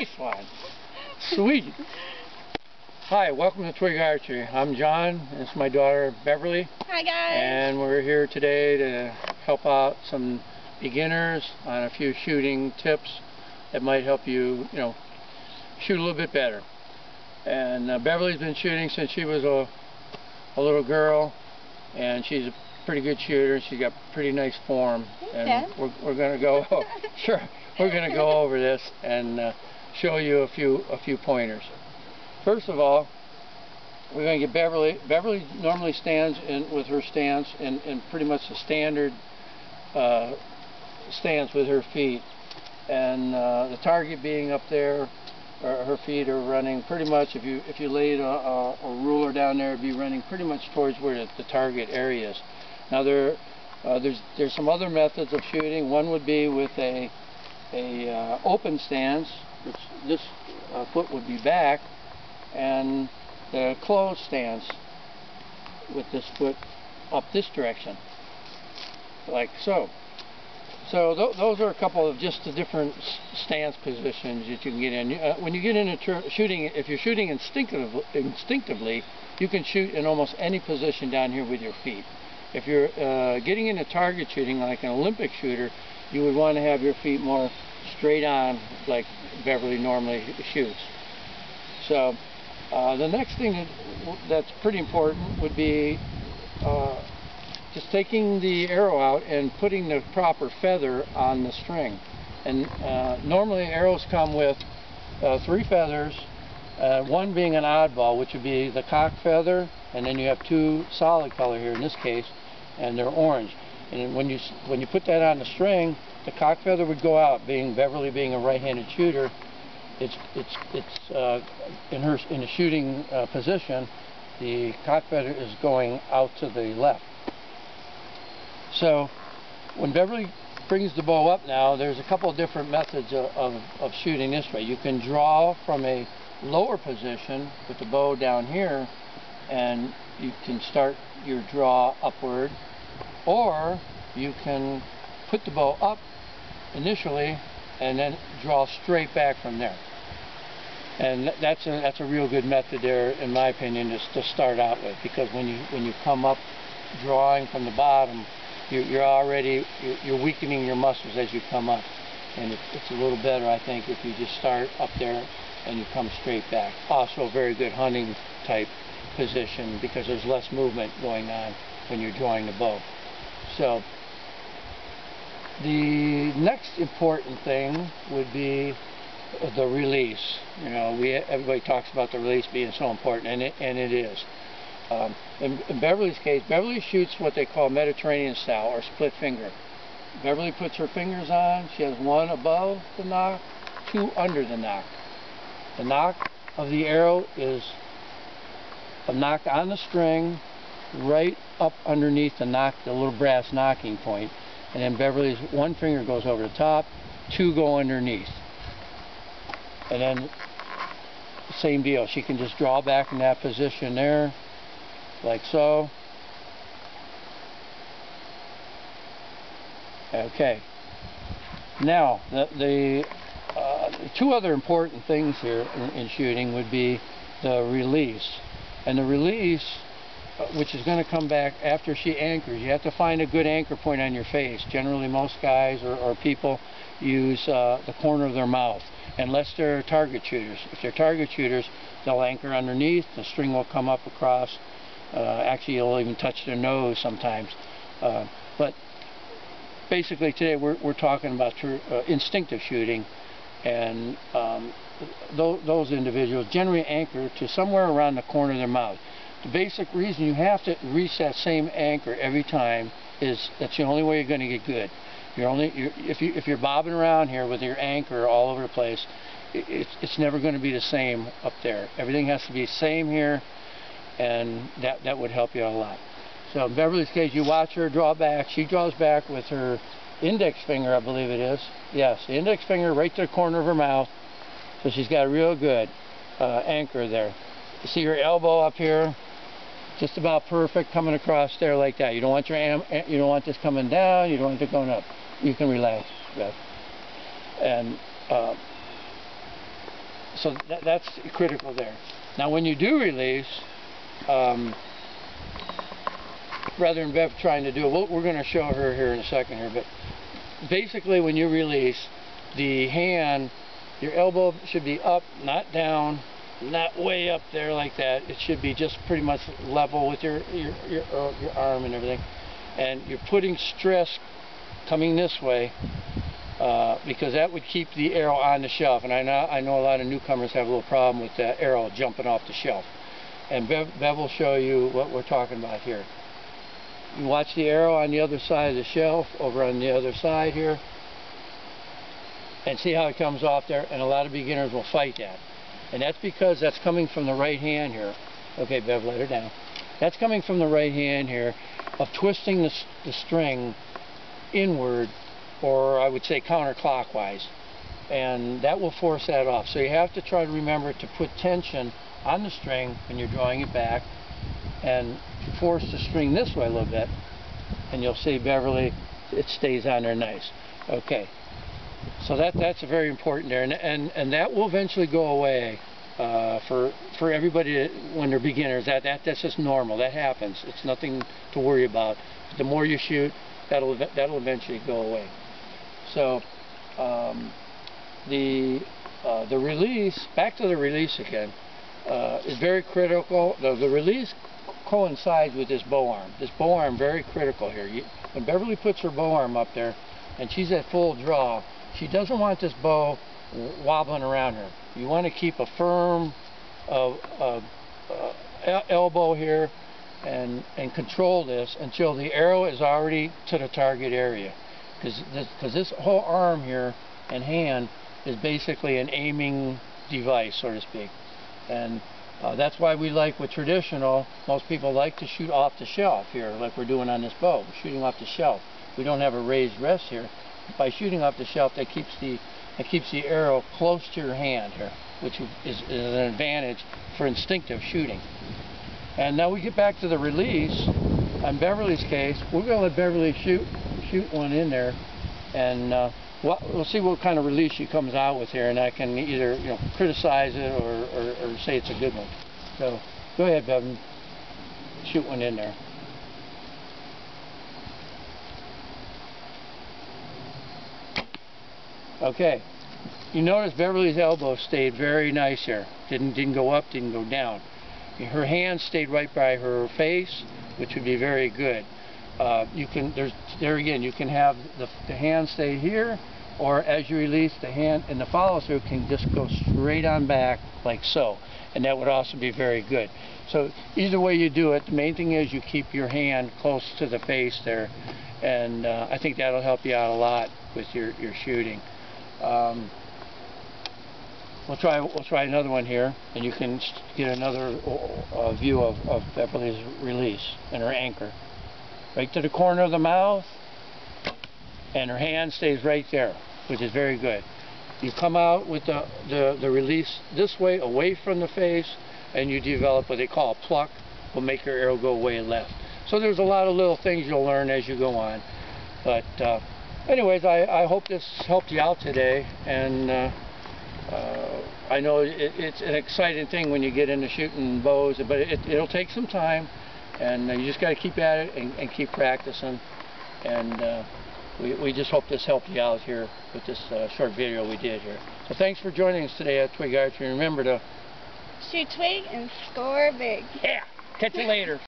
Nice one. Sweet. Hi, welcome to Twig Archery. I'm John. This is my daughter Beverly. Hi guys. And we're here today to help out some beginners on a few shooting tips that might help you, shoot a little bit better. And Beverly's been shooting since she was a little girl, and she's a pretty good shooter. She's got pretty nice form. And we're going to go. Sure. We're going to go over this and show you a few pointers. First of all, we're going to get Beverly. Beverly normally stands with her stance in pretty much the standard stance with her feet, and the target being up there. Her feet are running pretty much. If you laid a ruler down there, it'd be running pretty much towards where the target area is. Now there's some other methods of shooting. One would be with a open stance, which this foot would be back, and the closed stance with this foot up this direction, like so. So those are a couple of just the different stance positions that you can get in. When you get into shooting, if you're shooting instinctively, you can shoot in almost any position down here with your feet. If you're getting into target shooting, like an Olympic shooter, you would want to have your feet more straight on, like Beverly normally shoots. So the next thing that's pretty important would be just taking the arrow out and putting the proper feather on the string. And normally arrows come with 3 feathers, one being an oddball, which would be the cock feather, and then you have 2 solid color here in this case, and they're orange. And when you put that on the string, the cock feather would go out. Beverly being a right-handed shooter, it's in a shooting position, the cock feather is going out to the left. So when Beverly brings the bow up now, there's a couple of different methods of shooting this way. You can draw from a lower position with the bow down here, and you can start your draw upward, or you can put the bow up initially and then draw straight back from there. And that's a real good method there, in my opinion, just to start out with, because when you come up drawing from the bottom, you're weakening your muscles as you come up, and it's a little better, I think, if you just start up there and you come straight back. Also a very good hunting type position, because there's less movement going on when you're drawing the bow. So the next important thing would be the release. Everybody talks about the release being so important, and it is. In Beverly's case, Beverly shoots what they call Mediterranean style, or split finger. Beverly puts her fingers on. She has 1 above the nock, 2 under the nock. The nock of the arrow is a nock on the string, right up underneath the nock, the little brass knocking point. And then Beverly's 1 finger goes over the top, 2 go underneath. And then same deal. She can just draw back in that position there, like so. Okay. Now, the 2 other important things here in shooting would be the release. And the release, which is going to come back after she anchors. You have to find a good anchor point on your face. Generally, most guys or people use the corner of their mouth, unless they're target shooters. If they're target shooters, they'll anchor underneath. The string will come up across. Actually, you'll even touch their nose sometimes. But basically today we're talking about instinctive shooting, and those individuals generally anchor to somewhere around the corner of their mouth. The basic reason you have to reach that same anchor every time is that's the only way you're going to get good. If you're bobbing around here with your anchor all over the place, it's never going to be the same up there. Everything has to be the same here, and that would help you a lot. So in Beverly's case, you watch her draw back. She draws back with her index finger, I believe it is. Yes, the index finger right to the corner of her mouth. So she's got a real good anchor there. You see her elbow up here? Just about perfect, coming across there like that. You don't want you don't want this coming down. You don't want it going up. You can relax, Beth. And so that's critical there. Now when you do release, rather than Bev trying to do it, we're going to show her here in a second here, but basically when you release, the hand, your elbow should be up, not down, not way up there like that. It should be just pretty much level with your arm and everything. And you're putting stress coming this way, because that would keep the arrow on the shelf. And I know a lot of newcomers have a little problem with that arrow jumping off the shelf. And Bev will show you what we're talking about here. You watch the arrow on the other side of the shelf, over on the other side here, and see how it comes off there. And a lot of beginners will fight that. And that's because that's coming from the right hand here. Okay, Bev, let her down. That's coming from the right hand here, of twisting the string inward, or I would say counterclockwise. And that will force that off. So you have to try to remember to put tension on the string when you're drawing it back, and force the string this way a little bit. And you'll see, Beverly, it stays on there nice. Okay. So that's very important there, and that will eventually go away for everybody when they're beginners. That's just normal. That happens. It's nothing to worry about. But the more you shoot, that'll eventually go away. So the release, back to the release again, is very critical. The release coincides with this bow arm. This bow arm very critical here. When Beverly puts her bow arm up there and she's at full draw, she doesn't want this bow wobbling around her. You want to keep a firm elbow here and control this until the arrow is already to the target area. Because this whole arm here and hand is basically an aiming device, so to speak. And that's why we like, with traditional, most people like to shoot off the shelf here, like we're doing on this bow. We're shooting off the shelf. We don't have a raised rest here. By shooting off the shelf, that keeps the arrow close to your hand here, which is an advantage for instinctive shooting. And now we get back to the release. On Beverly's case, we're going to let Beverly shoot one in there, and we'll see what kind of release she comes out with here, and I can either criticize it or say it's a good one. So go ahead, Bevan, shoot one in there. Okay, you notice Beverly's elbow stayed very nice here. Didn't go up, didn't go down. Her hand stayed right by her face, which would be very good. There again, you can have the hand stay here, or as you release, the hand and the follow through can just go straight on back like so, and that would also be very good. So either way you do it, the main thing is you keep your hand close to the face there, and I think that'll help you out a lot with your shooting. We'll try another one here, and you can get another view of Beverly's release and her anchor. Right to the corner of the mouth, and her hand stays right there, which is very good. You come out with the release this way, away from the face, and you develop what they call a pluck, will make your arrow go way left. So there's a lot of little things you'll learn as you go on. But anyways, I hope this helped you out today, and I know it's an exciting thing when you get into shooting bows, but it'll take some time, and you just got to keep at it and keep practicing. And we just hope this helped you out here with this short video we did here. So thanks for joining us today at Twig Archery. Remember to shoot twig and score big. Yeah, catch you later.